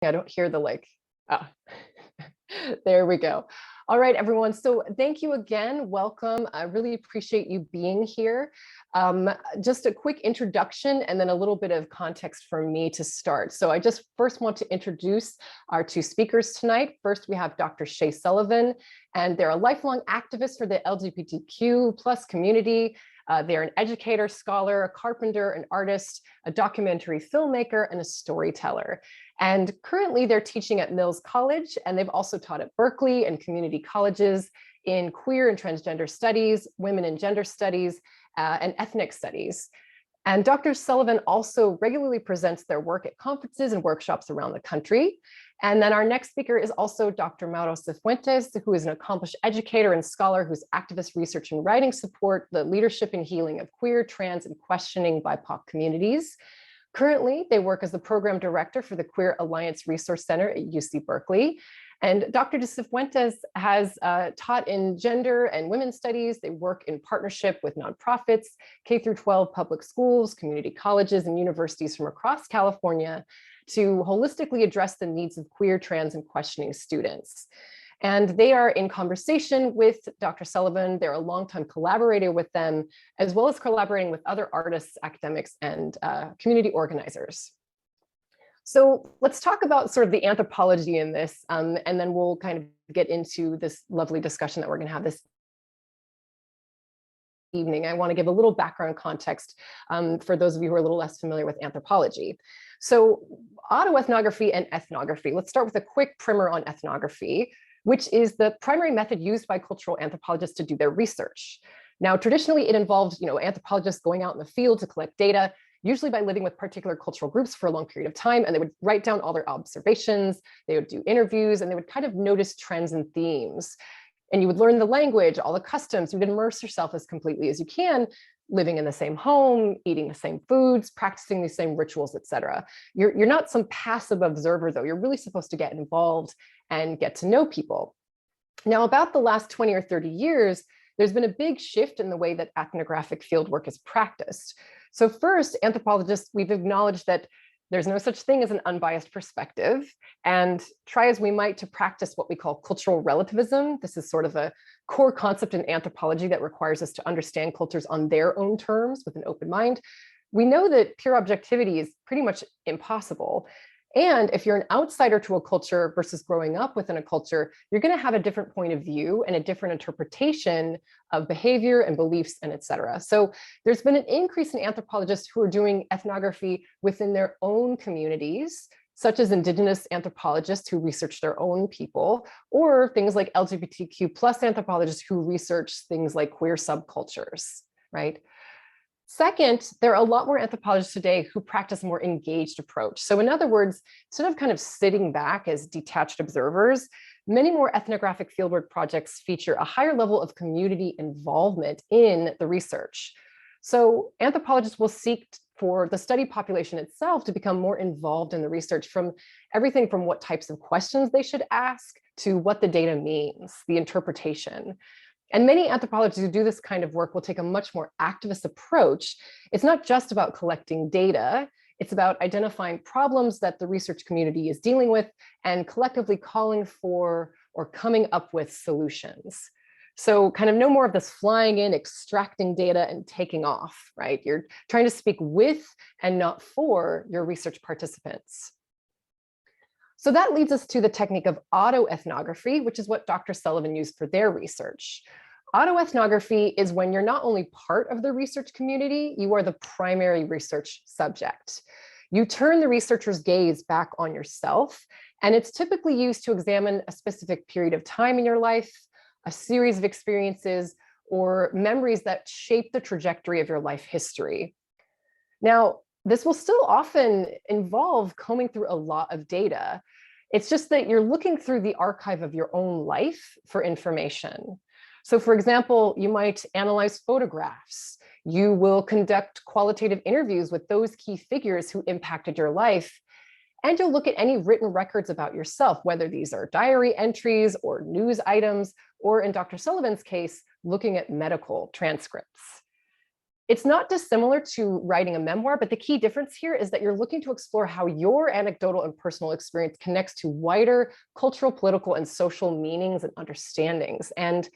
I don't hear the like, ah, there we go. All right, everyone. So thank you again. Welcome. I really appreciate you being here. Just a quick introduction and then a little bit of context for me to start. So I just first want to introduce our two speakers tonight. First, we have Dr. Shay Sullivan, and they're a lifelong activist for the LGBTQ plus community. They're an educator, scholar, a carpenter, an artist, a documentary filmmaker, and a storyteller. And currently they're teaching at Mills College, and they've also taught at Berkeley and community colleges in queer and transgender studies, women and gender studies, and ethnic studies. And Dr. Sullivan also regularly presents their work at conferences and workshops around the country. And then our next speaker is also Dr. Mauro Fuentes, who is an accomplished educator and scholar whose activist research and writing support the leadership and healing of queer, trans, and questioning BIPOC communities. Currently, they work as the program director for the Queer Alliance Resource Center at UC Berkeley. And Dr. Sifuentes has taught in gender and women's studies. They work in partnership with nonprofits, K-12 public schools, community colleges, and universities from across California to holistically address the needs of queer, trans, and questioning students. And they are in conversation with Dr. Sullivan. They're a longtime collaborator with them, as well as collaborating with other artists, academics, and community organizers. So let's talk about sort of the anthropology in this, and then we'll kind of get into this lovely discussion that we're going to have this evening. I want to give a little background context for those of you who are a little less familiar with anthropology. So autoethnography and ethnography. Let's start with a quick primer on ethnography, which is the primary method used by cultural anthropologists to do their research. Now, traditionally, it involved, anthropologists going out in the field to collect data, usually by living with particular cultural groups for a long period of time, and they would write down all their observations, they would do interviews, and they would kind of notice trends and themes. And you would learn the language, all the customs, you would immerse yourself as completely as you can, living in the same home, eating the same foods, practicing the same rituals, et cetera. You're not some passive observer, though. You're really supposed to get involved and get to know people. Now, about the last 20 or 30 years, there's been a big shift in the way that ethnographic fieldwork is practiced. So first, anthropologists, we've acknowledged that there's no such thing as an unbiased perspective, and try as we might to practice what we call cultural relativism. This is sort of a core concept in anthropology that requires us to understand cultures on their own terms with an open mind. We know that pure objectivity is pretty much impossible. And if you're an outsider to a culture versus growing up within a culture, you're going to have a different point of view and a different interpretation of behavior and beliefs and et cetera. So there's been an increase in anthropologists who are doing ethnography within their own communities, such as indigenous anthropologists who research their own people, or things like LGBTQ plus anthropologists who research things like queer subcultures, right? Second, there are a lot more anthropologists today who practice a more engaged approach. So in other words, instead of kind of sitting back as detached observers, many more ethnographic fieldwork projects feature a higher level of community involvement in the research. So anthropologists will seek for the study population itself to become more involved in the research, from everything from what types of questions they should ask to what the data means, the interpretation. And many anthropologists who do this kind of work will take a much more activist approach. It's not just about collecting data, it's about identifying problems that the research community is dealing with and collectively calling for or coming up with solutions. So kind of no more of this flying in, extracting data and taking off, right? You're trying to speak with and not for your research participants. So that leads us to the technique of autoethnography, which is what Dr. Sullivan used for their research. Autoethnography is when you're not only part of the research community, you are the primary research subject. You turn the researcher's gaze back on yourself, and it's typically used to examine a specific period of time in your life, a series of experiences, or memories that shape the trajectory of your life history. Now, this will still often involve combing through a lot of data. It's just that you're looking through the archive of your own life for information. So for example, you might analyze photographs. You will conduct qualitative interviews with those key figures who impacted your life. And you'll look at any written records about yourself, whether these are diary entries or news items, or in Dr. Sullivan's case, looking at medical transcripts. It's not dissimilar to writing a memoir, but the key difference here is that you're looking to explore how your anecdotal and personal experience connects to wider cultural, political, and social meanings and understandings. And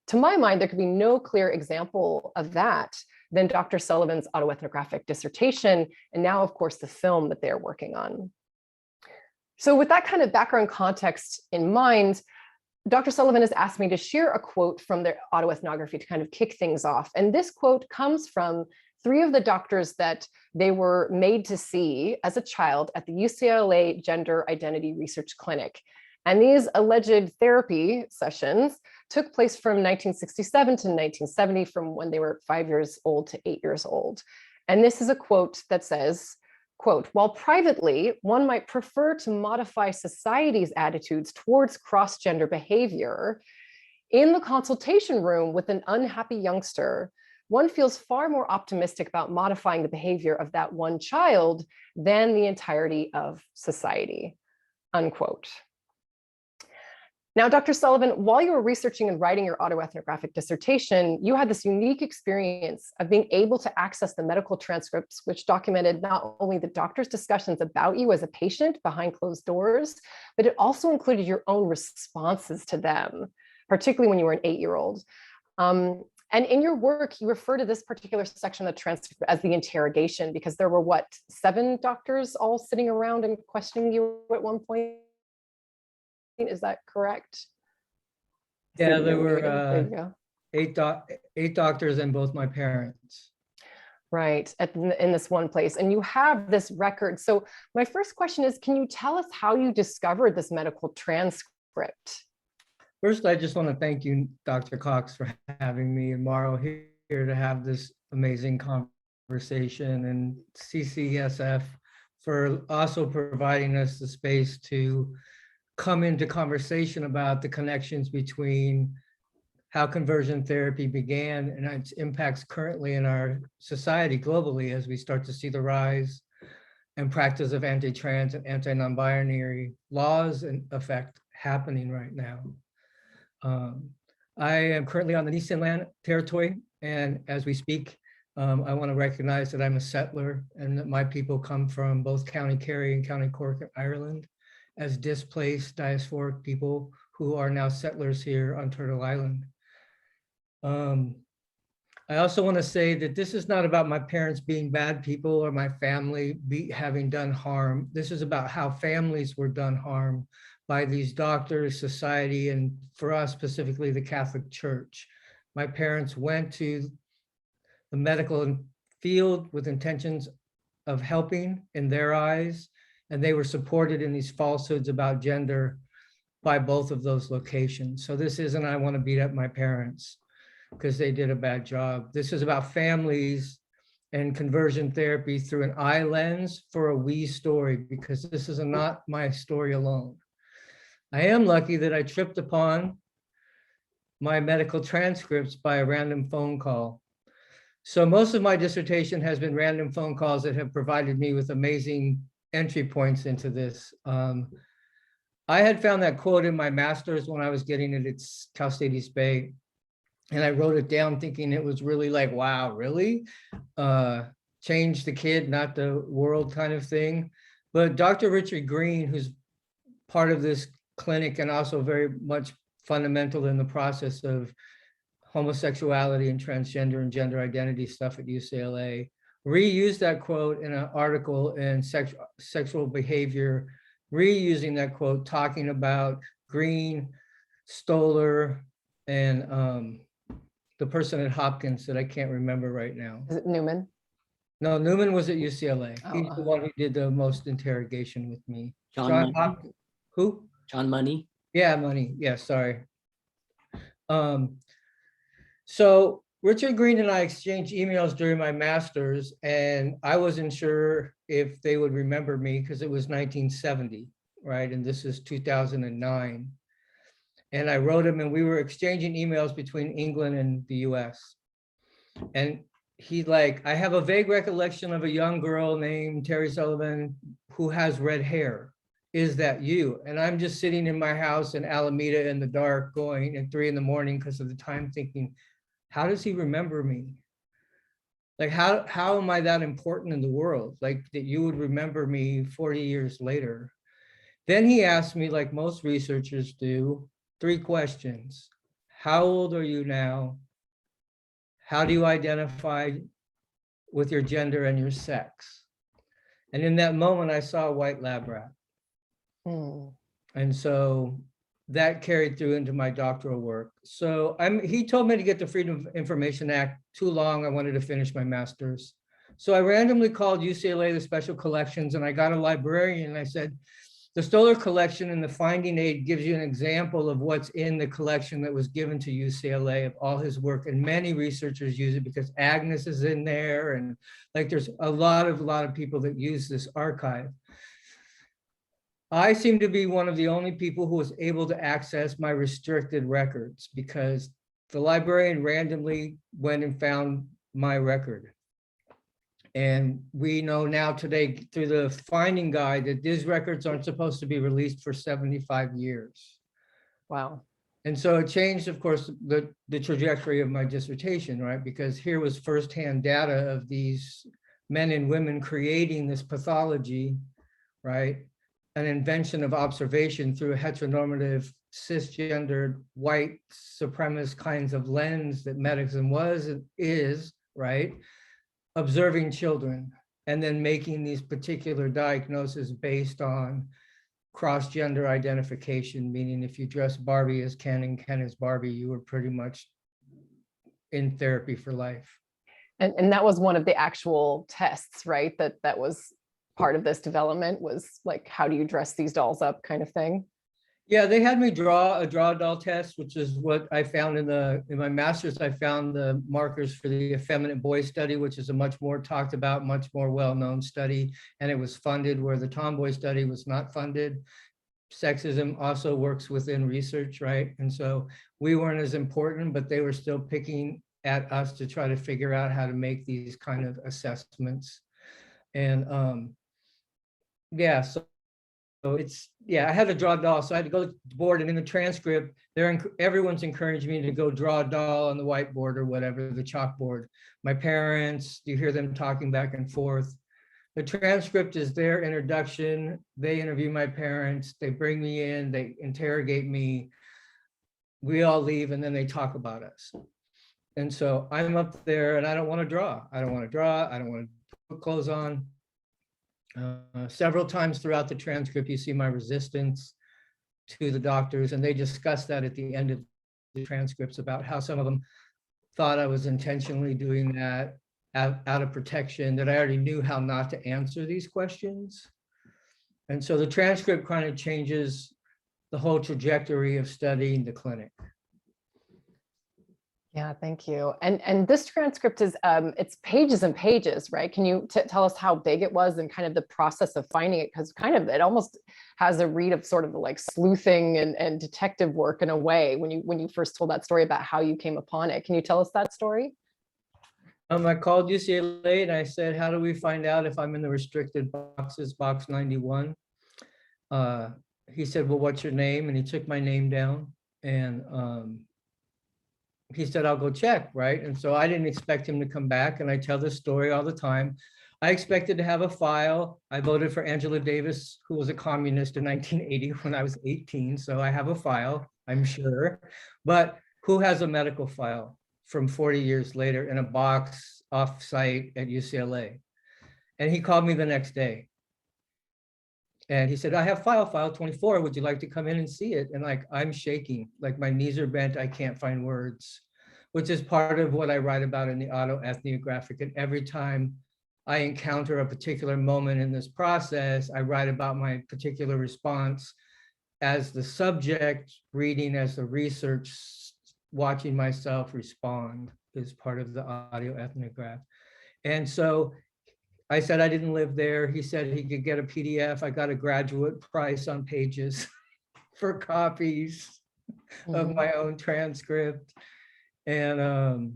to my mind, there could be no clear example of that than Dr. Sullivan's autoethnographic dissertation, and now, of course, the film that they're working on. So with that kind of background context in mind, Dr. Sullivan has asked me to share a quote from their autoethnography to kind of kick things off. And this quote comes from 3 of the doctors that they were made to see as a child at the UCLA Gender Identity Research Clinic. And these alleged therapy sessions took place from 1967 to 1970, from when they were 5 years old to 8 years old. And this is a quote that says, quote, while privately, one might prefer to modify society's attitudes towards cross-gender behavior, in the consultation room with an unhappy youngster, one feels far more optimistic about modifying the behavior of that one child than the entirety of society, unquote. Now, Dr. Sullivan, while you were researching and writing your autoethnographic dissertation, you had this unique experience of being able to access the medical transcripts, which documented not only the doctor's discussions about you as a patient behind closed doors, but it also included your own responses to them, particularly when you were an 8-year-old. And in your work, you refer to this particular section of the transcript as the interrogation, because there were, what, 7 doctors all sitting around and questioning you at one point? Is that correct? Yeah, there were 8 doctors and both my parents. Right, in this one place. And you have this record. So my first question is, can you tell us how you discovered this medical transcript? First, I just want to thank you, Dr. Cox, for having me, and Mauro here to have this amazing conversation, and CCSF for also providing us the space to come into conversation about the connections between how conversion therapy began and its impacts currently in our society globally, as we start to see the rise and practice of anti-trans and anti-non-binary laws and effect happening right now. I am currently on the Nissen land territory, and as we speak, I want to recognize that I'm a settler and that my people come from both County Kerry and County Cork, Ireland, as displaced diasporic people who are now settlers here on Turtle Island. I also want to say that this is not about my parents being bad people or my family having done harm. This is about how families were done harm by these doctors, society, and for us specifically, the Catholic Church. My parents went to the medical field with intentions of helping in their eyes, and they were supported in these falsehoods about gender by both of those locations. So this isn't, I want to beat up my parents because they did a bad job. This is about families and conversion therapy through an I lens for a we story, because this is not my story alone. I am lucky that I tripped upon my medical transcripts by a random phone call. So most of my dissertation has been random phone calls that have provided me with amazing entry points into this. I had found that quote in my master's when I was getting it at Cal State East Bay, and I wrote it down thinking it was really like, wow, really? Change the kid, not the world kind of thing. But Dr. Richard Green, who's part of this clinic and also very much fundamental in the process of homosexuality and transgender and gender identity stuff at UCLA, reused that quote in an article in Sexual Behavior, reusing that quote, talking about Green, Stoller, and the person at Hopkins that I can't remember right now. Is it Newman? No, Newman was at UCLA. Oh, He's the one who did the most interrogation with me. John Hopkins. Who? John Money. Yeah, Money. Yeah, sorry. So Richard Green and I exchanged emails during my master's, and I wasn't sure if they would remember me because it was 1970, right? And this is 2009. And I wrote him, and we were exchanging emails between England and the US. And he's like, I have a vague recollection of a young girl named Shay Sullivan who has red hair. Is that you? And I'm just sitting in my house in Alameda in the dark going at 3 in the morning because of the time thinking, how does he remember me? Like, how am I that important in the world? Like that you would remember me 40 years later. Then he asked me, like most researchers do, 3 questions. How old are you now? How do you identify with your gender and your sex? And in that moment, I saw a white lab rat. And so that carried through into my doctoral work. So he told me to get the Freedom of Information Act too long. I wanted to finish my master's. So I randomly called UCLA, the special collections, and I got a librarian and I said, the Stoller collection in the finding aid gives you an example of what's in the collection that was given to UCLA of all his work. And many researchers use it because Agnes is in there. And like, there's a lot of people that use this archive. I seem to be one of the only people who was able to access my restricted records because the librarian randomly went and found my record. And we know now today through the finding guide that these records aren't supposed to be released for 75 years. Wow. And so it changed, of course, the trajectory of my dissertation, right? Because here was firsthand data of these men and women creating this pathology, right? An invention of observation through a heteronormative, cisgendered, white supremacist kinds of lens that medicine is, right? Observing children and then making these particular diagnoses based on cross-gender identification, meaning if you dress Barbie as Ken and Ken as Barbie, you were pretty much in therapy for life. And that was one of the actual tests, right? That was part of this development, was like, how do you dress these dolls up kind of thing? Yeah, they had me draw a doll test, which is what I found in my master's. I found the markers for the effeminate boy study, which is a much more talked about, much more well-known study, and it was funded where the tomboy study was not funded. Sexism also works within research, right? And so we weren't as important, but they were still picking at us to try to figure out how to make these kind of assessments. And yeah, so it's, yeah, I had to draw a doll. So I had to go to the board, and in the transcript, everyone's encouraged me to go draw a doll on the whiteboard or whatever, the chalkboard. My parents, you hear them talking back and forth. The transcript is their introduction. They interview my parents. They bring me in, they interrogate me. We all leave, and then they talk about us. And so I'm up there and I don't want to draw. I don't want to put clothes on. Several times throughout the transcript, you see my resistance to the doctors, and they discuss that at the end of the transcripts about how some of them thought I was intentionally doing that out of protection, that I already knew how not to answer these questions. And so the transcript kind of changes the whole trajectory of studying the clinic. Yeah, thank you. And this transcript is, it's pages and pages, right? Can you tell us how big it was and kind of the process of finding it? Because kind of, it almost has a read of sort of like sleuthing and detective work in a way when you first told that story about how you came upon it. Can you tell us that story? I called UCLA and I said, how do we find out if I'm in the restricted boxes, box 91? He said, well, what's your name? And he took my name down, and he said, I'll go check, right? And so I didn't expect him to come back, and I tell this story all the time. I expected to have a file. I voted for Angela Davis, who was a communist in 1980 when I was 18, so I have a file, I'm sure. But who has a medical file from 40 years later in a box off-site at UCLA? And he called me the next day. And he said, I have file 24. Would you like to come in and see it? And like, I'm shaking, like my knees are bent. I can't find words, which is part of what I write about in the Autoethnographic. And every time I encounter a particular moment in this process, I write about my particular response as the subject, reading as the research, watching myself respond is part of the Autoethnograph. And so I said I didn't live there. He said he could get a PDF. I got a graduate price on Pages for copies of my own transcript. And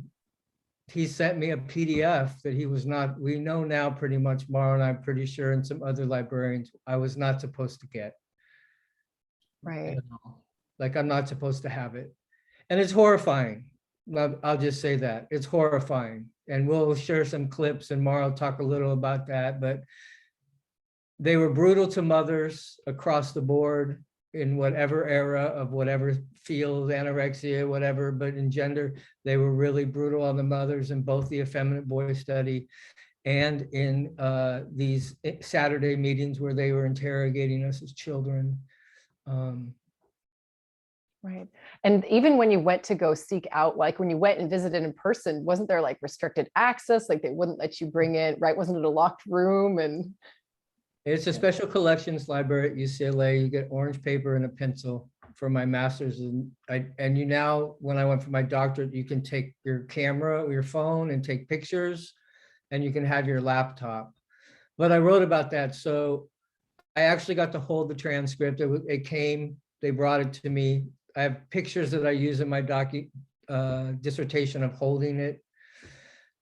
he sent me a PDF that he was not, we know now pretty much, Mauro and I'm pretty sure, and some other librarians, I was not supposed to get. Right. Like, I'm not supposed to have it. And it's horrifying I'll just say that. It's horrifying. And we'll share some clips and Mauro talk a little about that, but they were brutal to mothers across the board in whatever era of whatever field, anorexia, whatever, but in gender, they were really brutal on the mothers in both the effeminate boy study and in these Saturday meetings where they were interrogating us as children. Right. And even when you went to go seek out, like when you went and visited in person, wasn't there like restricted access? Like they wouldn't let you bring it, right? Wasn't it a locked room? And it's a special collections library at UCLA. You get orange paper and a pencil for my master's. And you now, when I went for my doctorate, you can take your camera or your phone and take pictures, and you can have your laptop. But I wrote about that. So I actually got to hold the transcript. It came, they brought it to me. I have pictures that I use in my dissertation of holding it.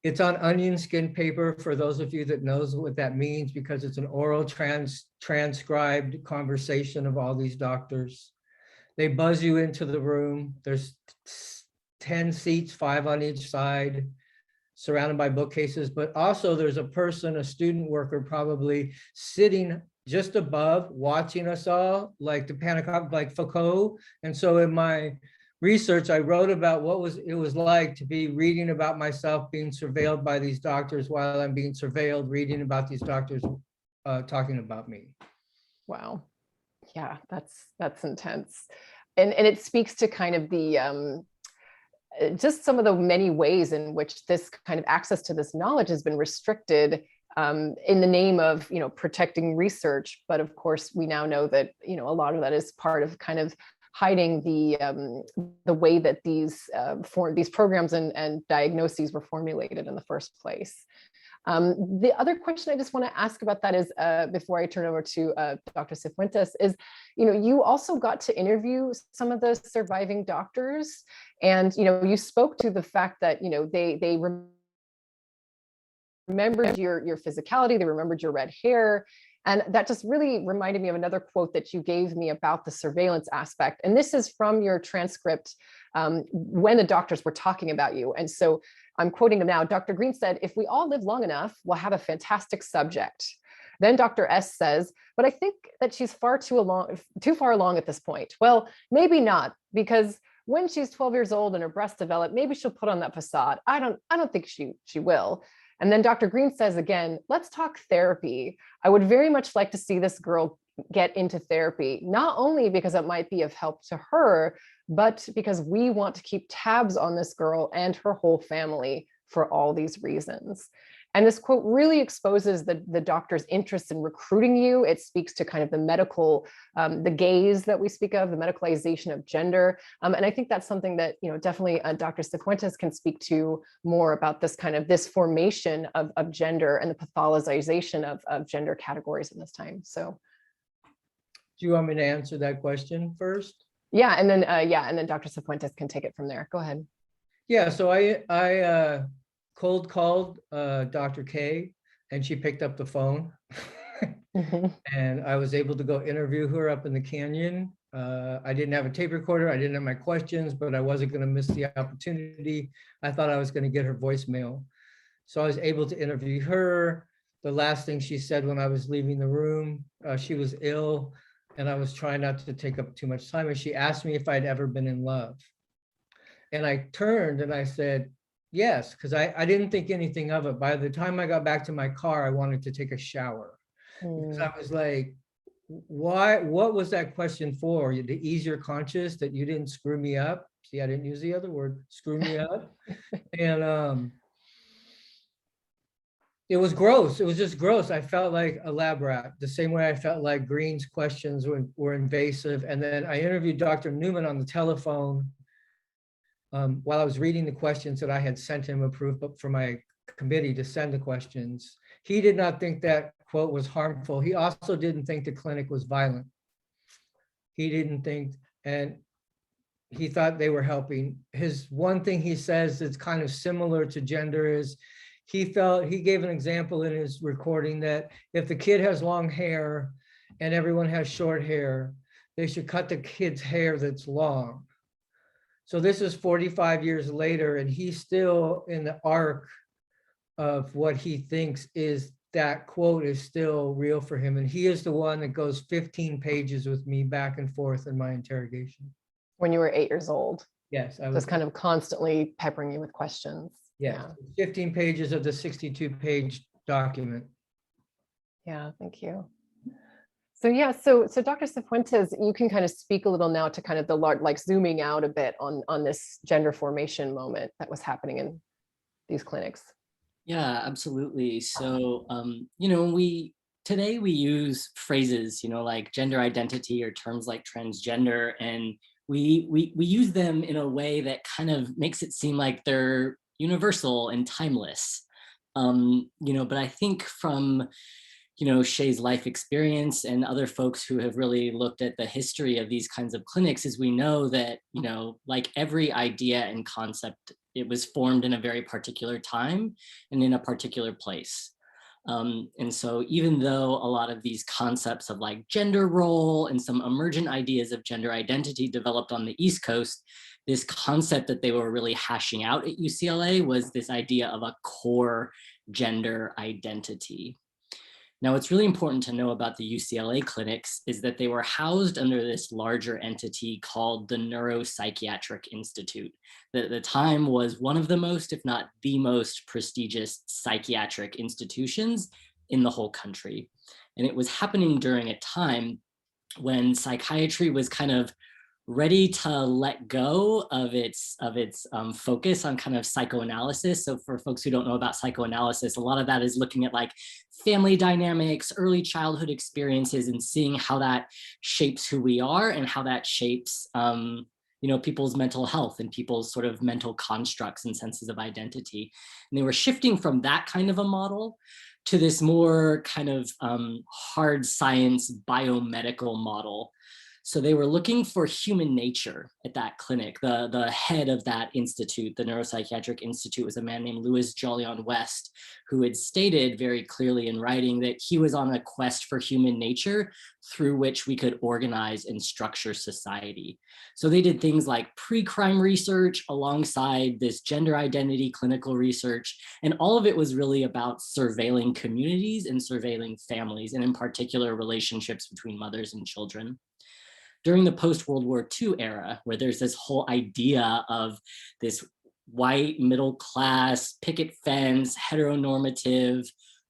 It's on onion skin paper for those of you that knows what that means, because it's an oral transcribed conversation of all these doctors. They buzz you into the room. There's 10 seats, 5 on each side, surrounded by bookcases, but also there's a person, a student worker probably sitting just above, watching us all, like the panic, like Foucault. And so in my research, I wrote about what it was like to be reading about myself being surveilled by these doctors while I'm being surveilled, reading about these doctors talking about me. wow. Yeah, that's intense. And it speaks to kind of the just some of the many ways in which this kind of access to this knowledge has been restricted in the name of, protecting research. But of course, we now know that, a lot of that is part of kind of hiding the way that these programs and diagnoses were formulated in the first place. The other question I just want to ask about that is, before I turn over to Dr. Sifuentes, is, you also got to interview some of the surviving doctors, and, you spoke to the fact that, they remembered your physicality, they remembered your red hair. And that just really reminded me of another quote that you gave me about the surveillance aspect. And this is from your transcript when the doctors were talking about you. And so I'm quoting them now. Dr. Green said, "If we all live long enough, we'll have a fantastic subject." Then Dr. S says, "But I think that she's too far along at this point." Well, maybe not, because when she's 12 years old and her breasts develop, maybe she'll put on that facade. I don't think she will. And then Dr. Green says again, "Let's talk therapy. I would very much like to see this girl get into therapy, not only because it might be of help to her, but because we want to keep tabs on this girl and her whole family for all these reasons." And this quote really exposes the doctor's interest in recruiting you. It speaks to kind of the medical, the gaze that we speak of, the medicalization of gender. And I think that's something that, definitely Dr. Sifuentes can speak to more about, this formation of gender and the pathologization of gender categories in this time. So. Do you want me to answer that question first? Yeah, and then Dr. Sifuentes can take it from there. Go ahead. Yeah, so I cold called Dr. K, and she picked up the phone. Mm-hmm. And I was able to go interview her up in the canyon. I didn't have a tape recorder. I didn't have my questions, but I wasn't going to miss the opportunity. I thought I was going to get her voicemail. So I was able to interview her. The last thing she said when I was leaving the room, she was ill, and I was trying not to take up too much time. And she asked me if I'd ever been in love. And I turned and I said, yes, because I didn't think anything of it. By the time I got back to my car, I wanted to take a shower. Because I was like, why? What was that question for? To ease your conscience that you didn't screw me up? See, I didn't use the other word, screw me up. And it was gross. It was just gross. I felt like a lab rat, the same way I felt like Green's questions were invasive. And then I interviewed Dr. Newman on the telephone while I was reading the questions that I had sent him approved for my committee to send the questions. He did not think that quote was harmful. He also didn't think the clinic was violent. He didn't think, and he thought they were helping. His one thing he says that's kind of similar to gender is he gave an example in his recording that if the kid has long hair and everyone has short hair, they should cut the kid's hair that's long. So this is 45 years later, and he's still in the arc of what he thinks is that quote is still real for him. And he is the one that goes 15 pages with me back and forth in my interrogation. When you were 8 years old. Yes, I was Just kind of constantly peppering you with questions. Yes, 15 pages of the 62-page document. Yeah, thank you. So yeah, so Dr. Sifuentes, you can kind of speak a little now to kind of the large, like zooming out a bit on this gender formation moment that was happening in these clinics. Yeah, absolutely. So, you know, today we use phrases, you know, like gender identity or terms like transgender, and we use them in a way that kind of makes it seem like they're universal and timeless. You know, but I think from, you know, Shay's life experience and other folks who have really looked at the history of these kinds of clinics is we know that, you know, like every idea and concept, it was formed in a very particular time and in a particular place. And so even though a lot of these concepts of like gender role and some emergent ideas of gender identity developed on the East Coast, this concept that they were really hashing out at UCLA was this idea of a core gender identity. Now, what's really important to know about the UCLA clinics is that they were housed under this larger entity called the Neuropsychiatric Institute, that at the time was one of the most, if not the most prestigious psychiatric institutions in the whole country. And it was happening during a time when psychiatry was kind of ready to let go of its focus on kind of psychoanalysis. So for folks who don't know about psychoanalysis, a lot of that is looking at like family dynamics, early childhood experiences, and seeing how that shapes who we are and how that shapes you know, people's mental health and people's sort of mental constructs and senses of identity. And they were shifting from that kind of a model to this more kind of hard science biomedical model. So they were looking for human nature at that clinic. The head of that institute, the Neuropsychiatric Institute, was a man named Louis Jolyon West, who had stated very clearly in writing that he was on a quest for human nature through which we could organize and structure society. So they did things like pre-crime research alongside this gender identity clinical research. And all of it was really about surveilling communities and surveilling families, and in particular, relationships between mothers and children. During the post-World War II era, where there's this whole idea of this white middle class, picket fence, heteronormative,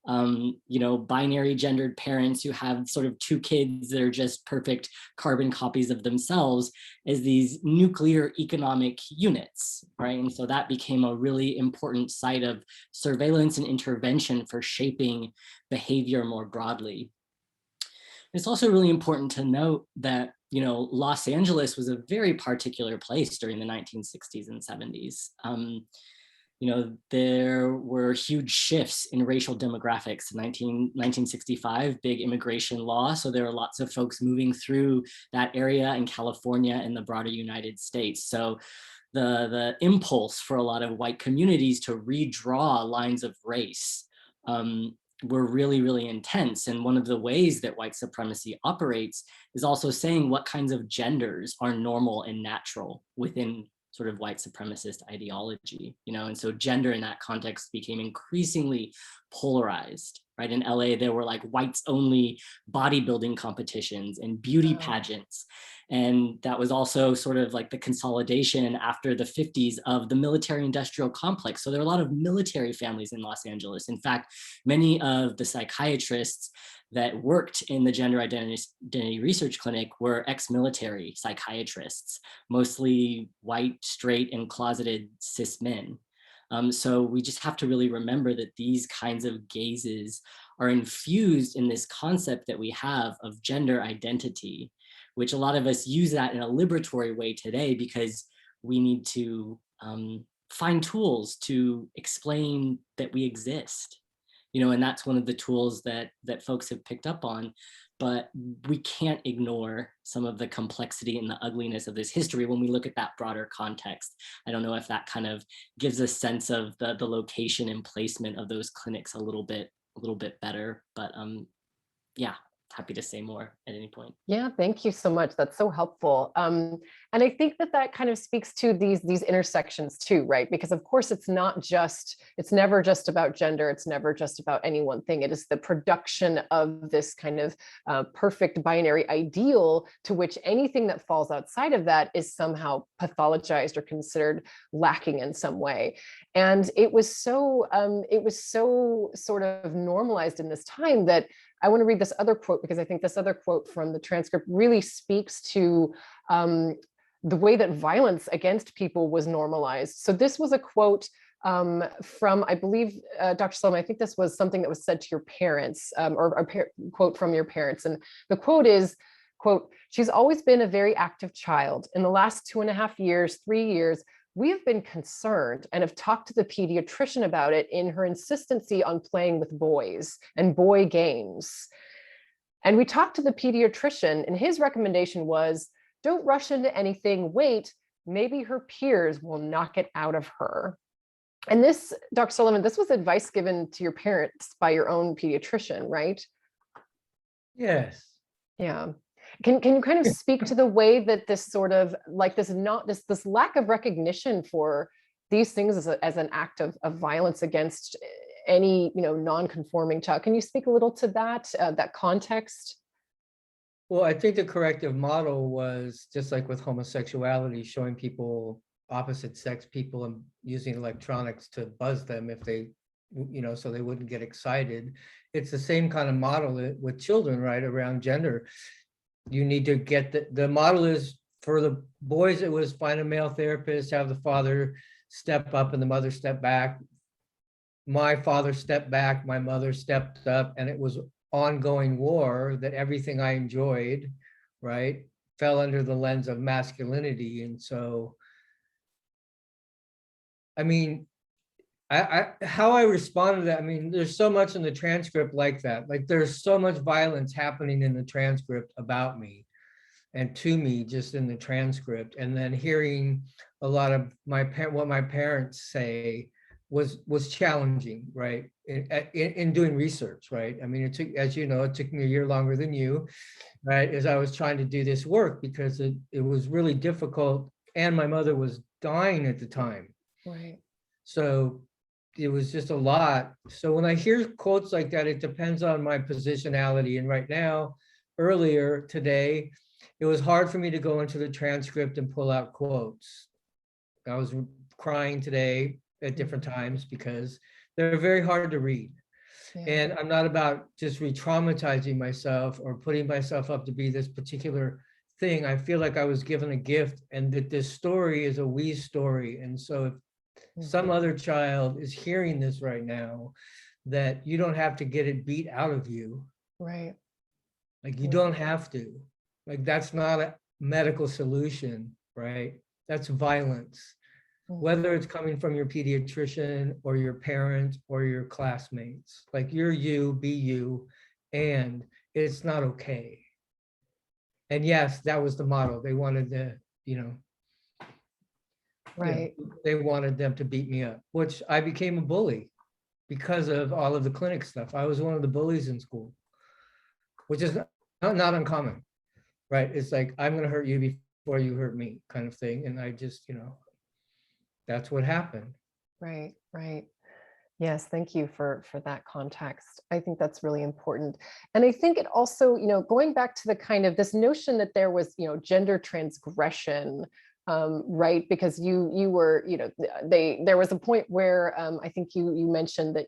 you know, binary gendered parents who have sort of two kids that are just perfect carbon copies of themselves as these nuclear economic units, right? And so that became a really important site of surveillance and intervention for shaping behavior more broadly. It's also really important to note that, you know, Los Angeles was a very particular place during the 1960s and 70s. You know, there were huge shifts in racial demographics. 1965, big immigration law. So there were lots of folks moving through that area in California and the broader United States. So the impulse for a lot of white communities to redraw lines of race were really, really intense. And one of the ways that white supremacy operates is also saying what kinds of genders are normal and natural within sort of white supremacist ideology, you know. And so gender in that context became increasingly polarized, right? In LA, there were like whites only bodybuilding competitions and beauty pageants. And that was also sort of like the consolidation after the 50s of the military industrial complex. So there are a lot of military families in Los Angeles. In fact, many of the psychiatrists that worked in the gender identity research clinic were ex-military psychiatrists, mostly white, straight, and closeted cis men. So we just have to really remember that these kinds of gazes are infused in this concept that we have of gender identity, which a lot of us use that in a liberatory way today because we need to find tools to explain that we exist. You know, and that's one of the tools that folks have picked up on, but we can't ignore some of the complexity and the ugliness of this history when we look at that broader context. I don't know if that kind of gives a sense of the location and placement of those clinics a little bit better, but yeah, happy to say more at any point. Yeah, thank you so much. That's so helpful. And I think that that kind of speaks to these intersections too, right? Because of course it's never just about gender. It's never just about any one thing. It is the production of this kind of perfect binary ideal to which anything that falls outside of that is somehow pathologized or considered lacking in some way. And it was so sort of normalized in this time that I want to read this other quote, because I think this other quote from the transcript really speaks to the way that violence against people was normalized. So this was a quote from, I believe, Dr. Sullivan, I think this was something that was said to your parents, or a quote from your parents. And the quote is, quote, "She's always been a very active child. In the last 2.5 years, 3 years, we have been concerned and have talked to the pediatrician about it in her insistency on playing with boys and boy games. And we talked to the pediatrician, and his recommendation was, don't rush into anything, wait, maybe her peers will knock it out of her." And this, Dr. Sullivan, this was advice given to your parents by your own pediatrician, right? Yes. Yeah. Can you kind of speak to the way that this sort of like this lack of recognition for these things as an act of violence against any non-conforming child? Can you speak a little to that that context? Well, I think the corrective model was just like with homosexuality, showing people, opposite sex people, and using electronics to buzz them if they, so they wouldn't get excited. It's the same kind of model with children, right, around gender. You need to get the model is for the boys, it was find a male therapist, have the father step up and the mother step back. My father stepped back, my mother stepped up, and it was ongoing war that everything I enjoyed, right, fell under the lens of masculinity. And so, I mean, how I responded to that, I mean, there's so much in the transcript like that. Like there's so much violence happening in the transcript about me and to me just in the transcript. And then hearing a lot of what my parents say was challenging, right? In doing research, right? I mean, it took, as you know, it took me a year longer than you, right? As I was trying to do this work because it was really difficult, and my mother was dying at the time. Right. So it was just a lot. So when I hear quotes like that, it depends on my positionality. And right now, earlier today, it was hard for me to go into the transcript and pull out quotes. I was crying today at different times because they're very hard to read. Yeah. And I'm not about just re-traumatizing myself or putting myself up to be this particular thing. I feel like I was given a gift and that this story is a we story. And so if some other child is hearing this right now, that you don't have to get it beat out of you. Right. Like you don't have to. Like that's not a medical solution, right? That's violence. Whether it's coming from your pediatrician or your parent or your classmates. Like you're you, be you, and it's not okay. And yes, that was the model. They wanted to, right. They wanted them to beat me up, which I became a bully because of all of the clinic stuff. I was one of the bullies in school, which is not uncommon, right? It's like, I'm going to hurt you before you hurt me kind of thing. And I just, that's what happened. Right, right. Yes, thank you for that context. I think that's really important. And I think it also, going back to the kind of this notion that there was, gender transgression, right? Because you were, there was a point where I think you mentioned that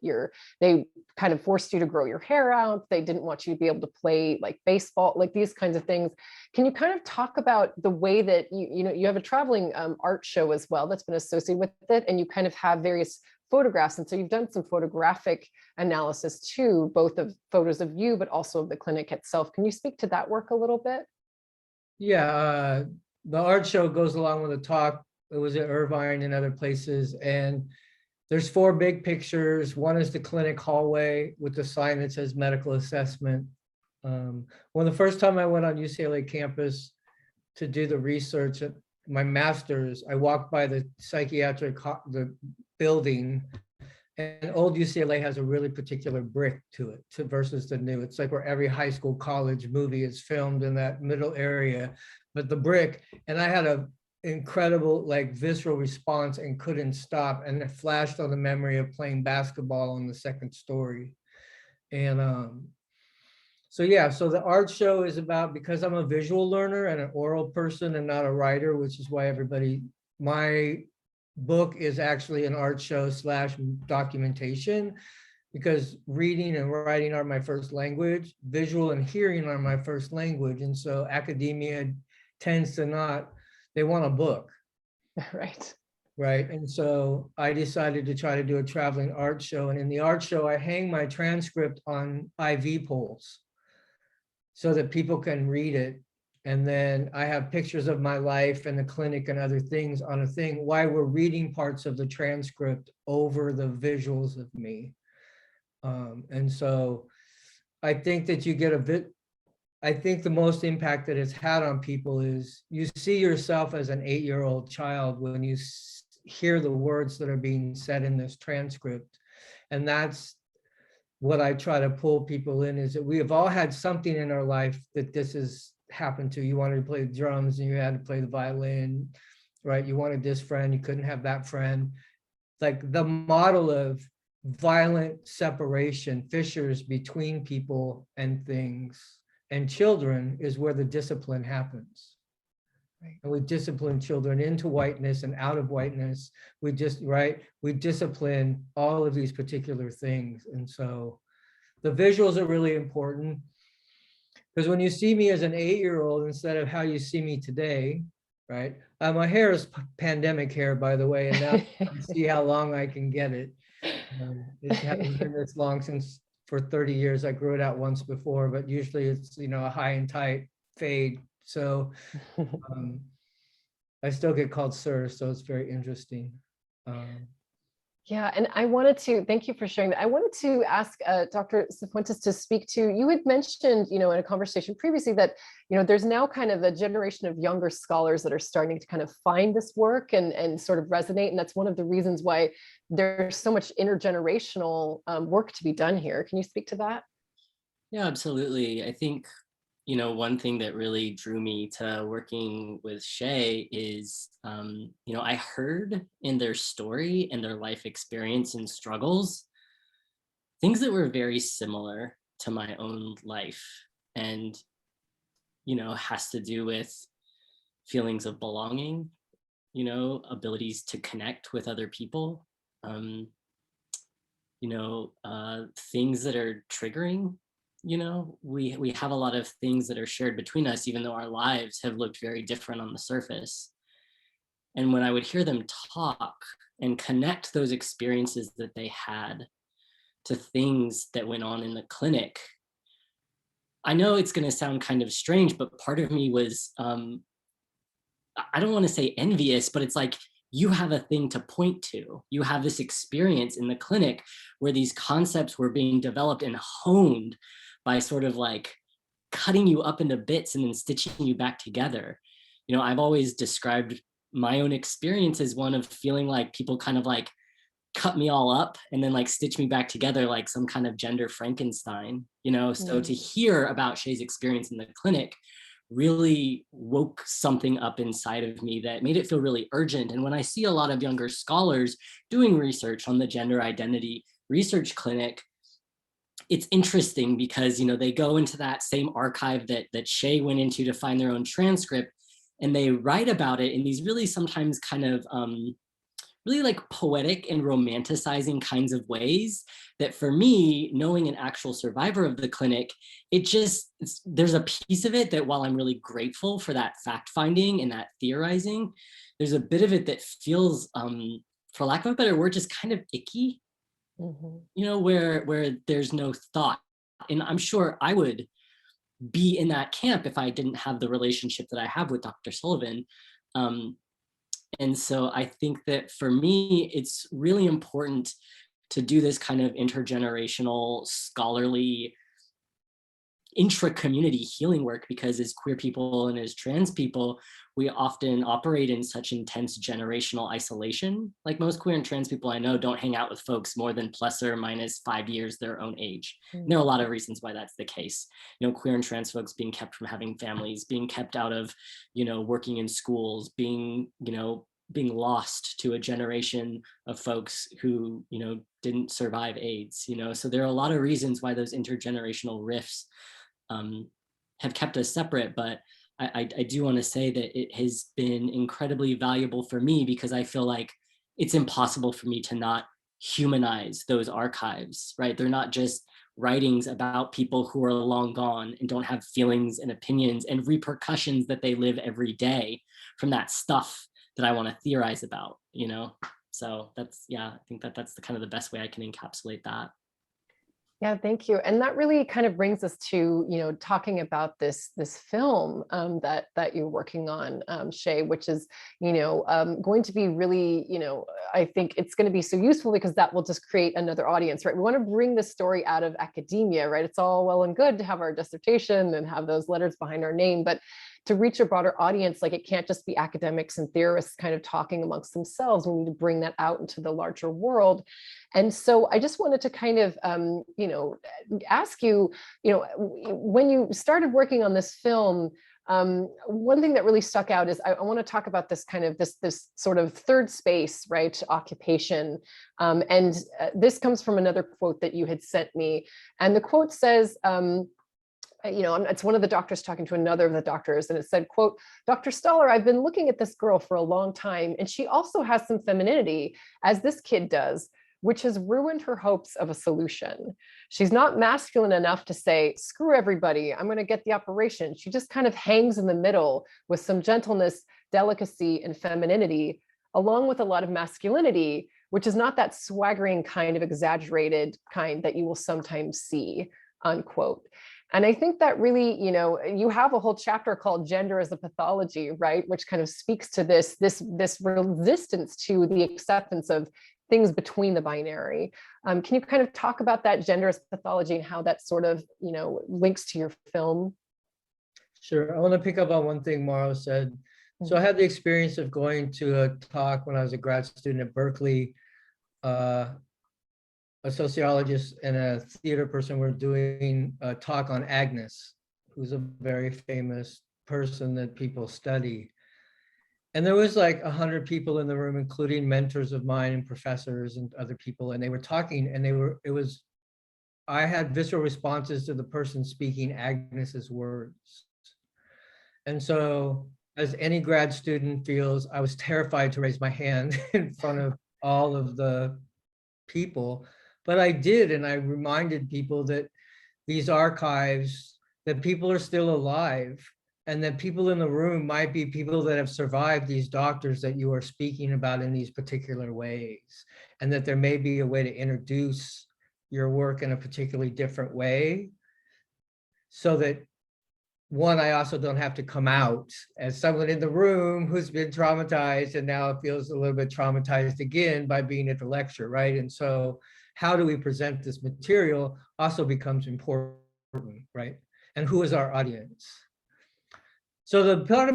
they kind of forced you to grow your hair out. They didn't want you to be able to play like baseball, like these kinds of things. Can you kind of talk about the way that you have a traveling art show as well that's been associated with it, and you kind of have various photographs. And so you've done some photographic analysis too, both of photos of you, but also of the clinic itself. Can you speak to that work a little bit? Yeah, the art show goes along with the talk. It was at Irvine and other places. And there's 4 big pictures. One is the clinic hallway with the sign that says medical assessment. When the first time I went on UCLA campus to do the research at my master's, I walked by the psychiatric the building, And old UCLA has a really particular brick to it versus the new. It's like where every high school, college movie is filmed in that middle area. But the brick, and I had a incredible like visceral response and couldn't stop. And it flashed on the memory of playing basketball on the second story. And so yeah, so the art show is about, because I'm a visual learner and an oral person and not a writer, which is why my book is actually an art show / documentation, because reading and writing are my first language, visual and hearing are my first language. And so academia tends to not, they want a book. Right. Right. And so I decided to try to do a traveling art show. And in the art show, I hang my transcript on IV poles so that people can read it. And then I have pictures of my life and the clinic and other things on a thing while we're reading parts of the transcript over the visuals of me. And so I think that you get a bit, I think the most impact that it's had on people is you see yourself as an 8-year-old child when you hear the words that are being said in this transcript. And that's what I try to pull people in, is that we have all had something in our life that this has happened to. You wanted to play the drums and you had to play the violin, right? You wanted this friend, you couldn't have that friend. Like the model of violent separation, fissures between people and things and children is where the discipline happens. Right. And we discipline children into whiteness and out of whiteness. We discipline all of these particular things. And so the visuals are really important, because when you see me as an 8-year-old instead of how you see me today, right? My hair is pandemic hair, by the way, and now you see how long I can get it. It hasn't been this long since, for 30 years. I grew it out once before, but usually it's, a high and tight fade. So I still get called sir, so it's very interesting. Yeah, and I wanted to thank you for sharing that. I wanted to ask Dr. Sifuentes to speak to, you had mentioned, in a conversation previously that, there's now kind of a generation of younger scholars that are starting to kind of find this work and sort of resonate. And that's one of the reasons why there's so much intergenerational work to be done here. Can you speak to that? Yeah, absolutely. I think, one thing that really drew me to working with Shay is, I heard in their story and their life experience and struggles, things that were very similar to my own life, and, has to do with feelings of belonging, abilities to connect with other people, things that are triggering. We have a lot of things that are shared between us, even though our lives have looked very different on the surface. And when I would hear them talk and connect those experiences that they had to things that went on in the clinic, I know it's going to sound kind of strange, but part of me was, I don't want to say envious, but it's like, you have a thing to point to. You have this experience in the clinic where these concepts were being developed and honed by sort of like cutting you up into bits and then stitching you back together. I've always described my own experience as one of feeling like people kind of like cut me all up and then like stitch me back together like some kind of gender Frankenstein, So to hear about Shay's experience in the clinic really woke something up inside of me that made it feel really urgent. And when I see a lot of younger scholars doing research on the gender identity research clinic, it's interesting because, they go into that same archive that Shay went into to find their own transcript, and they write about it in these really sometimes kind of really like poetic and romanticizing kinds of ways that, for me, knowing an actual survivor of the clinic, there's a piece of it that, while I'm really grateful for that fact finding and that theorizing, there's a bit of it that feels, for lack of a better word, just kind of icky. Mm-hmm. Where there's no thought. And I'm sure I would be in that camp if I didn't have the relationship that I have with Dr. Sullivan. And so I think that for me, it's really important to do this kind of intergenerational scholarly intra-community healing work, because as queer people and as trans people, we often operate in such intense generational isolation. Like most queer and trans people I know don't hang out with folks more than plus or minus 5 years their own age. And there are a lot of reasons why that's the case. Queer and trans folks being kept from having families, being kept out of, working in schools, being lost to a generation of folks who, didn't survive AIDS, So there are a lot of reasons why those intergenerational rifts have kept us separate, but I do want to say that it has been incredibly valuable for me, because I feel like it's impossible for me to not humanize those archives, right? They're not just writings about people who are long gone and don't have feelings and opinions and repercussions that they live every day from that stuff that I want to theorize about, So that's, I think that's the kind of the best way I can encapsulate that. Yeah, thank you. And that really kind of brings us to, talking about this film that you're working on, Shay, which is, going to be really, I think it's going to be so useful, because that will just create another audience, right? We want to bring this story out of academia, right? It's all well and good to have our dissertation and have those letters behind our name, but to reach a broader audience, like, it can't just be academics and theorists kind of talking amongst themselves. We need to bring that out into the larger world. And so I just wanted to kind of, ask you, when you started working on this film, one thing that really stuck out is I want to talk about this kind of this sort of third space, right? Occupation. And this comes from another quote that you had sent me. And the quote says, it's one of the doctors talking to another of the doctors, and it said, quote, "Dr. Stoller, I've been looking at this girl for a long time, and she also has some femininity, as this kid does, which has ruined her hopes of a solution. She's not masculine enough to say, screw everybody, I'm going to get the operation. She just kind of hangs in the middle with some gentleness, delicacy, and femininity, along with a lot of masculinity, which is not that swaggering kind of exaggerated kind that you will sometimes see," unquote. And I think that really, you have a whole chapter called Gender as a Pathology, right? Which kind of speaks to this resistance to the acceptance of things between the binary. Can you kind of talk about that gender as pathology and how that sort of, links to your film? Sure. I want to pick up on one thing Mauro said. So I had the experience of going to a talk when I was a grad student at Berkeley. A sociologist and a theater person were doing a talk on Agnes, who's a very famous person that people study. And there was like 100 people in the room, including mentors of mine and professors and other people. And they were talking, and I had visceral responses to the person speaking Agnes's words. And so, as any grad student feels, I was terrified to raise my hand in front of all of the people. But I did, and I reminded people that these archives, that people are still alive, and that people in the room might be people that have survived these doctors that you are speaking about in these particular ways, and that there may be a way to introduce your work in a particularly different way, so that, one, I also don't have to come out as someone in the room who's been traumatized and now feels a little bit traumatized again by being at the lecture, right? And so how do we present this material also becomes important, right? And who is our audience? So the part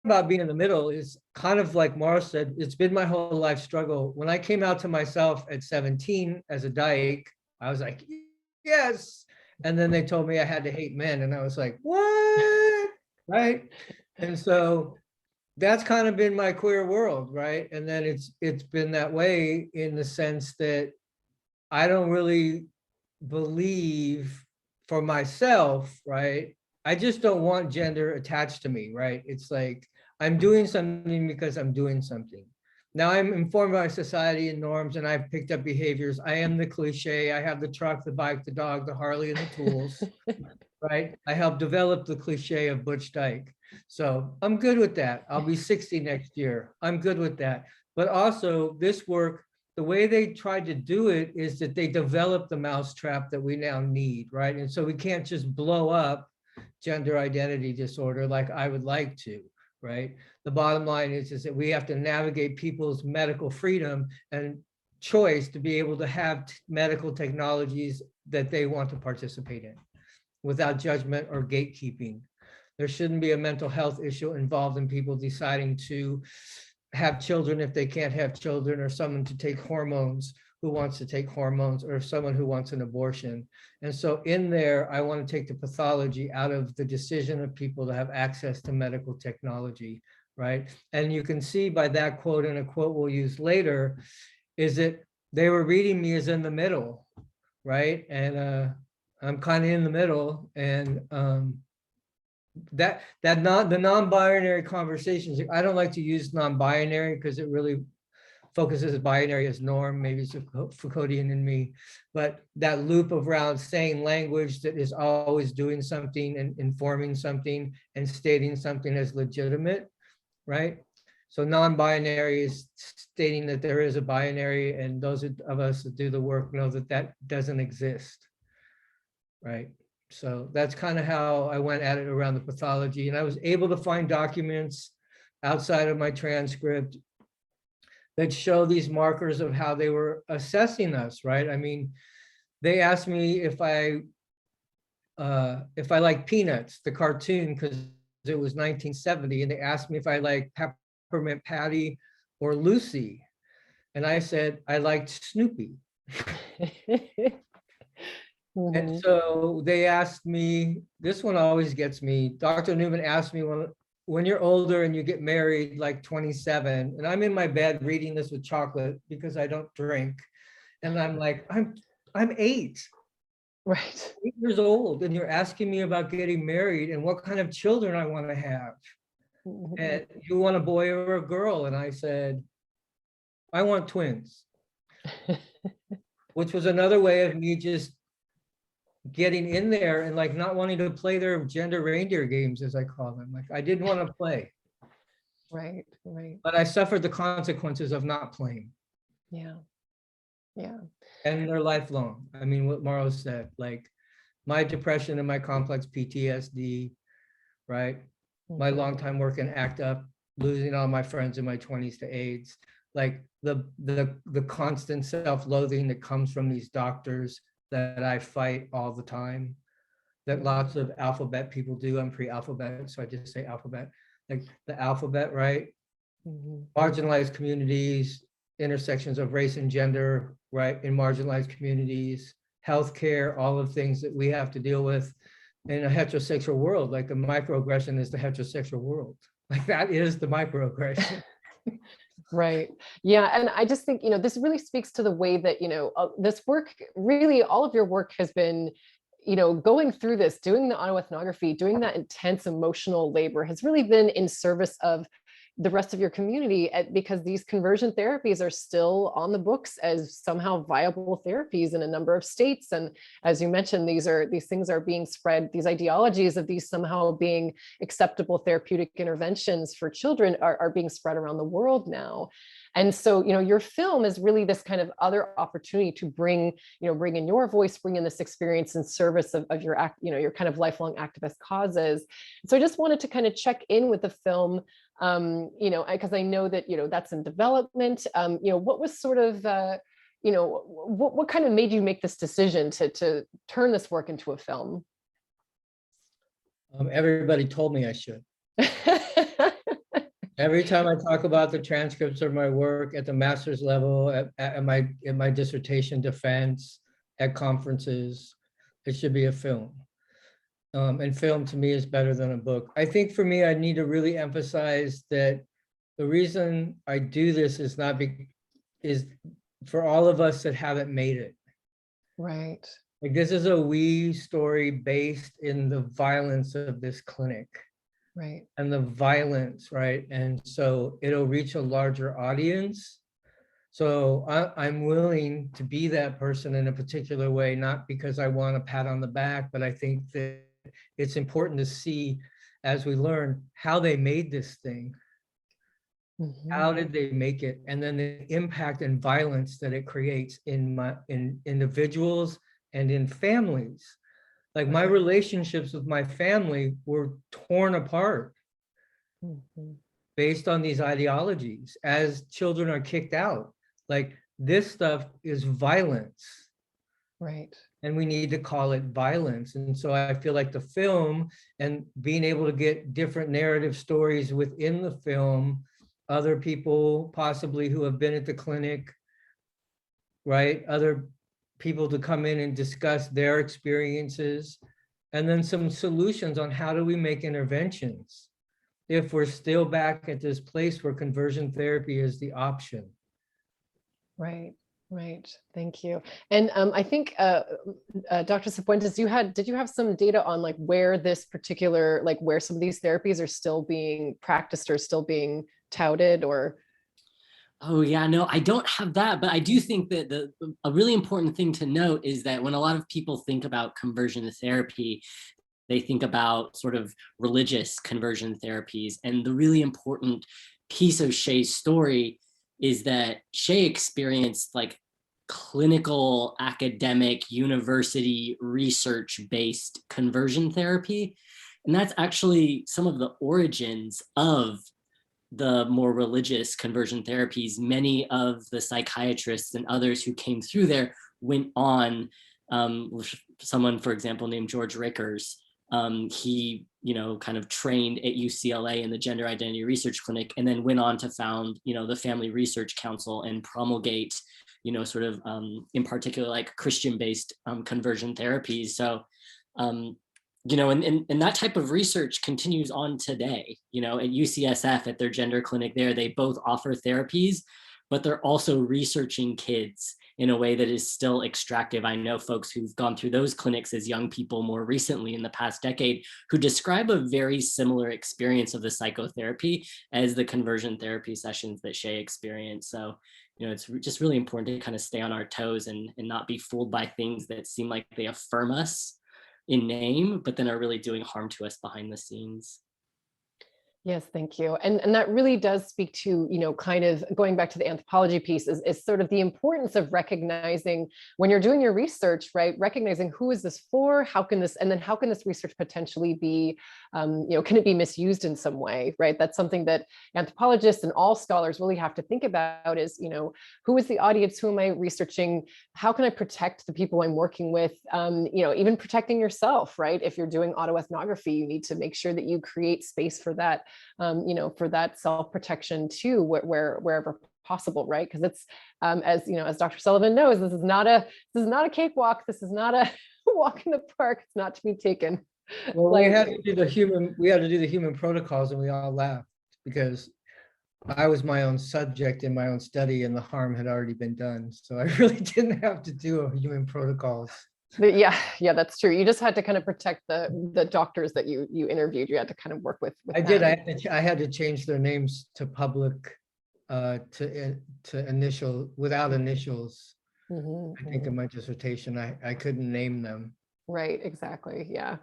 about being in the middle is kind of like Mauro said, it's been my whole life struggle. When I came out to myself at 17 as a dyke, I was like, yes. And then they told me I had to hate men. And I was like, what? Right? And so that's kind of been my queer world, right? And then it's been that way in the sense that I don't really believe for myself, right? I just don't want gender attached to me, right? It's like I'm doing something because I'm doing something. Now I'm informed by society and norms, and I've picked up behaviors. I am the cliche. I have the truck, the bike, the dog, the Harley, and the tools, right? I helped develop the cliche of Butch Dyke. So I'm good with that. I'll be 60 next year. I'm good with that. But also this work, the way they tried to do it is that they developed the mousetrap that we now need, right? And so we can't just blow up gender identity disorder like I would like to, right? The bottom line is that we have to navigate people's medical freedom and choice to be able to have medical technologies that they want to participate in. without judgment or gatekeeping. There shouldn't be a mental health issue involved in people deciding to have children if they can't have children, or someone to take hormones who wants to take hormones, or someone who wants an abortion. And so in there, I want to take the pathology out of the decision of people to have access to medical technology, right? And you can see by that quote, and a quote we'll use later, is that they were reading me as in the middle, right? And I'm kind of in the middle, and the non-binary conversations, I don't like to use non-binary because it really focuses binary as norm, maybe it's Foucauldian in me, but that loop around saying language that is always doing something and informing something and stating something as legitimate, right? So non-binary is stating that there is a binary, and those of us that do the work know that that doesn't exist, right? So that's kind of how I went at it around the pathology, and I was able to find documents outside of my transcript that show these markers of how they were assessing us, right? I mean, they asked me if I like Peanuts, the cartoon, because it was 1970, and they asked me if I like Peppermint Patty or Lucy, and I said I liked Snoopy. And so they asked me, this one always gets me. Dr. Newman asked me, when you're older and you get married, like 27, and I'm in my bed reading this with chocolate because I don't drink, and I'm like, I'm 8. Right. 8 years old, and you're asking me about getting married and what kind of children I want to have. And you want a boy or a girl? And I said, I want twins. Which was another way of me just getting in there and like not wanting to play their gender reindeer games, as I call them. Like I didn't want to play. Right, right. But I suffered the consequences of not playing. Yeah, yeah. And they're lifelong. I mean, what Mauro said, like my depression and my complex PTSD, right? My longtime work in ACT UP, losing all my friends in my 20s to AIDS, like the constant self-loathing that comes from these doctors that I fight all the time, that lots of alphabet people do. I'm pre-alphabet, so I just say alphabet, like the alphabet, right? Marginalized communities, intersections of race and gender, right? In marginalized communities, healthcare, all of the things that we have to deal with in a heterosexual world. Like the microaggression is the heterosexual world. Like that is the microaggression. Right. Yeah. And I just think, this really speaks to the way that, this work, really all of your work has been, going through this, doing the autoethnography, doing that intense emotional labor has really been in service of the rest of your community, because these conversion therapies are still on the books as somehow viable therapies in a number of states. And as you mentioned, these things are being spread, these ideologies of these somehow being acceptable therapeutic interventions for children are being spread around the world now. And so, your film is really this kind of other opportunity to bring in your voice, bring in this experience in service of your your kind of lifelong activist causes. So I just wanted to kind of check in with the film, because I know that, that's in development. What was sort of, what kind of made you make this decision to turn this work into a film? Everybody told me I should. Every time I talk about the transcripts of my work at the master's level, at my dissertation defense, at conferences, it should be a film. And film to me is better than a book. I think for me, I need to really emphasize that the reason I do this is for all of us that haven't made it. Right. Like this is a we story based in the violence of this clinic. Right. And the violence, right? And so it'll reach a larger audience. So I'm willing to be that person in a particular way, not because I want a pat on the back, but I think that it's important to see, as we learn, how they made this thing. How did they make it? And then the impact and violence that it creates in individuals and in families. Like my relationships with my family were torn apart based on these ideologies as children are kicked out. Like this stuff is violence. Right. and we need to call it violence. And so I feel like the film and being able to get different narrative stories within the film, other people possibly who have been at the clinic, right? Other people to come in and discuss their experiences, and then some solutions on how do we make interventions if we're still back at this place where conversion therapy is the option. Right. Right. Thank you. And I think, Dr. Sifuentes, did you have some data on like where this particular, like where some of these therapies are still being practiced or still being touted or? Oh yeah, no, I don't have that, but I do think that a really important thing to note is that when a lot of people think about conversion therapy, they think about sort of religious conversion therapies. And the really important piece of Shay's story is that Shay experienced like clinical, academic, university, research-based conversion therapy. And that's actually some of the origins of the more religious conversion therapies. Many of the psychiatrists and others who came through there went on, someone, for example, named George Rickers, he, kind of trained at UCLA in the Gender Identity Research Clinic, and then went on to found, the Family Research Council and promulgate, sort of, in particular, like Christian-based conversion therapies. So, and that type of research continues on today, at UCSF, at their gender clinic there, they both offer therapies, but they're also researching kids in a way that is still extractive. I know folks who've gone through those clinics as young people more recently in the past decade who describe a very similar experience of the psychotherapy as the conversion therapy sessions that Shay experienced. So, it's just really important to kind of stay on our toes and not be fooled by things that seem like they affirm us in name, but then are really doing harm to us behind the scenes. Yes, thank you. And that really does speak to, kind of going back to the anthropology piece is sort of the importance of recognizing when you're doing your research, right? Recognizing who is this for, how can this research potentially be, can it be misused in some way, right? That's something that anthropologists and all scholars really have to think about is, who is the audience? Who am I researching? How can I protect the people I'm working with? Even protecting yourself, right? If you're doing autoethnography, you need to make sure that you create space for that. For that self-protection too, wherever possible, right? Because it's as Dr. Sullivan knows, this is not a cakewalk. This is not a walk in the park. It's not to be taken. Well, we had to do the human protocols, and we all laughed because I was my own subject in my own study, and the harm had already been done. So I really didn't have to do a human protocols. Yeah, that's true. You just had to kind of protect the doctors that you interviewed. You had to kind of work with I them. did. I had to change their names to public, to initial without initials. I think in my dissertation, I couldn't name them. Right, exactly. Yeah.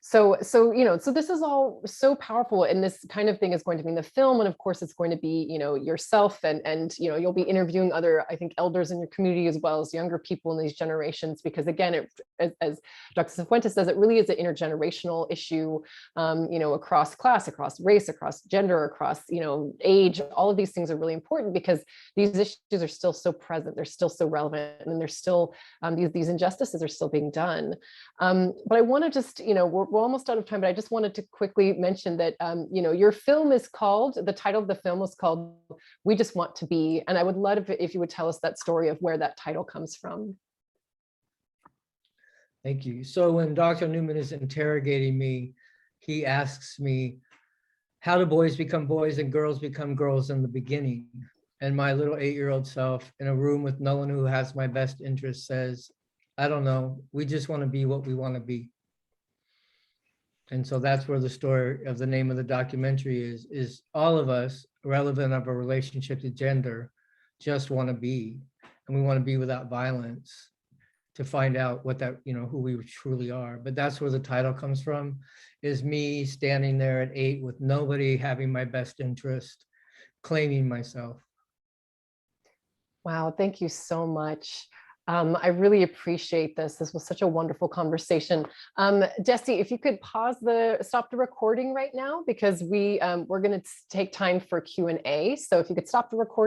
So this is all so powerful, and this kind of thing is going to be in the film, and of course it's going to be, yourself and you'll be interviewing other, I think, elders in your community as well as younger people in these generations, because again, as Dr. Sifuentes says, it really is an intergenerational issue, across class, across race, across gender, across, age. All of these things are really important because these issues are still so present, they're still so relevant, and they're still, these injustices are still being done. But I want to just, we're almost out of time, but I just wanted to quickly mention that, your film is called, the title of the film was called We Just Want to Be. And I would love if you would tell us that story of where that title comes from. Thank you. So when Dr. Newman is interrogating me, he asks me, how do boys become boys and girls become girls in the beginning? And my little 8-year-old self in a room with no one who has my best interest says, I don't know. We just want to be what we want to be. And so that's where the story of the name of the documentary is all of us, relevant of a relationship to gender, just want to be. And we want to be without violence to find out what that, who we truly are. But that's where the title comes from, is me standing there at 8 with nobody having my best interest, claiming myself. Wow, thank you so much. I really appreciate this. This was such a wonderful conversation. Jesse, if you could stop the recording right now, because we're going to take time for Q&A. So if you could stop the recording.